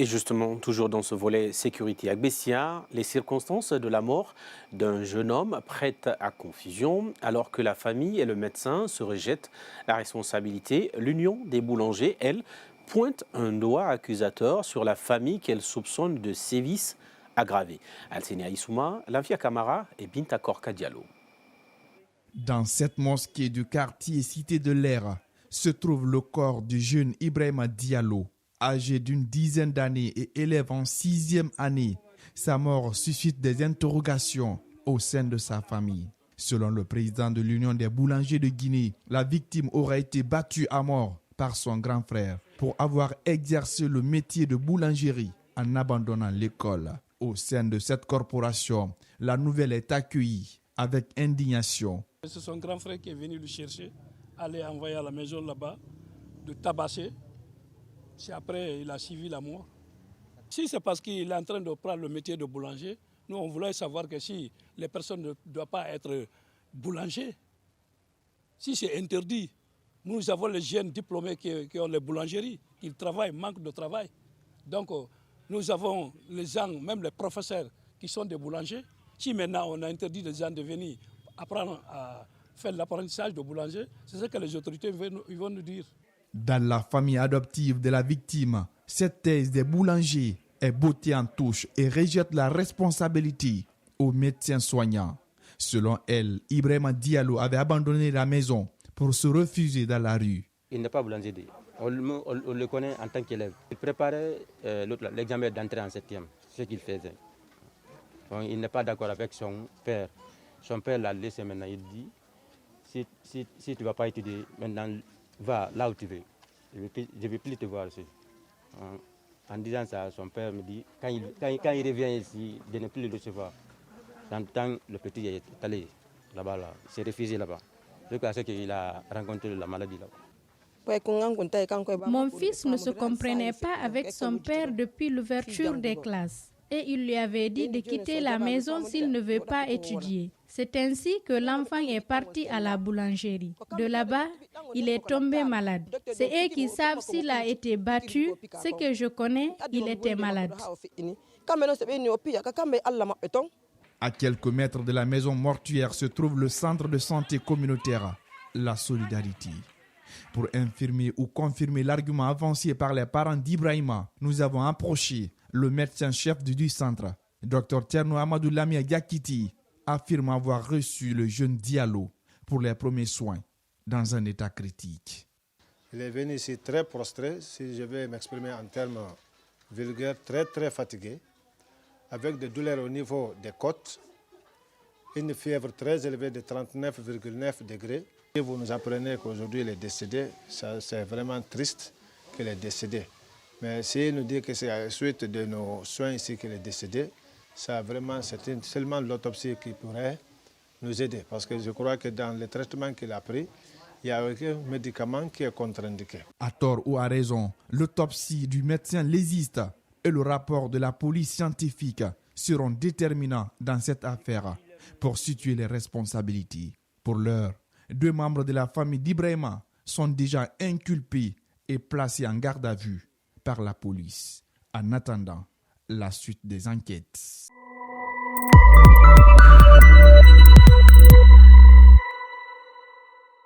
Et justement, toujours dans ce volet sécurité à Bessia, les circonstances de la mort d'un jeune homme prêtent à confusion. Alors que la famille et le médecin se rejettent la responsabilité, l'Union des boulangers, elle, pointe un doigt accusateur sur la famille qu'elle soupçonne de sévices aggravés. Alsenia Issouma, Lavia Camara et Binta Korka Diallo. Dans cette mosquée du quartier Cité de l'Air se trouve le corps du jeune Ibrahima Diallo, âgé d'une dizaine d'années et élève en 6e année. Sa mort suscite des interrogations au sein de sa famille. Selon le président de l'Union des boulangers de Guinée, la victime aurait été battue à mort par son grand frère pour avoir exercé le métier de boulangerie en abandonnant l'école. Au sein de cette corporation, la nouvelle est accueillie avec indignation. C'est son grand frère qui est venu le chercher, aller envoyer à la maison là-bas, de tabasser. C'est après il a suivi la mort. Si c'est parce qu'il est en train de prendre le métier de boulanger, nous on voulait savoir que si les personnes ne doivent pas être boulangers, si c'est interdit, nous avons les jeunes diplômés qui ont les boulangeries, qui travaillent, manquent de travail. Donc nous avons les gens, même les professeurs qui sont des boulangers. Si maintenant on a interdit les gens de venir apprendre à faire l'apprentissage de boulanger, c'est ce que les autorités vont nous dire. Dans la famille adoptive de la victime, cette thèse des boulangers est bottée en touche et rejette la responsabilité aux médecins soignants. Selon elle, Ibrahima Diallo avait abandonné la maison pour se refuser dans la rue. Il n'est pas boulanger. On le connaît en tant qu'élève. Il préparait l'examen d'entrée en 7e, ce qu'il faisait. Donc, il n'est pas d'accord avec son père. Son père l'a laissé maintenant. Il dit, si tu ne vas pas étudier, maintenant va là où tu veux. Je ne vais plus te voir ici. En disant ça, son père me dit, quand il revient ici, de ne plus le recevoir. Dans le temps, le petit est allé là-bas, là. Il s'est refusé là-bas. Je crois qu'il a rencontré la maladie là-bas. Mon fils ne se comprenait pas avec son père depuis l'ouverture des classes. Et il lui avait dit de quitter la maison s'il ne veut pas étudier. C'est ainsi que l'enfant est parti à la boulangerie. De là-bas, il est tombé malade. C'est eux qui savent s'il a été battu. Ce que je connais, il était malade. À quelques mètres de la maison mortuaire se trouve le centre de santé communautaire, la Solidarité. Pour infirmer ou confirmer l'argument avancé par les parents d'Ibrahima, nous avons approché le médecin-chef du centre, Dr Tierno Amadou Lamia Diakiti, affirme avoir reçu le jeune Diallo pour les premiers soins dans un état critique. Il est venu ici très prostré, si je vais m'exprimer en termes vulgaires, très fatigué, avec des douleurs au niveau des côtes, une fièvre très élevée de 39,9 degrés. Et vous nous apprenez qu'aujourd'hui il est décédé, c'est vraiment triste qu'il est décédé. Mais s'il nous dit que c'est à la suite de nos soins ici qu'il est décédé, c'est seulement l'autopsie qui pourrait nous aider. Parce que je crois que dans le traitement qu'il a pris, il y a aucun médicament qui est contre-indiqué. À tort ou à raison, l'autopsie du médecin légiste et le rapport de la police scientifique seront déterminants dans cette affaire pour situer les responsabilités. Pour l'heure, 2 membres de la famille d'Ibrahima sont déjà inculpés et placés en garde à vue par la police, en attendant la suite des enquêtes.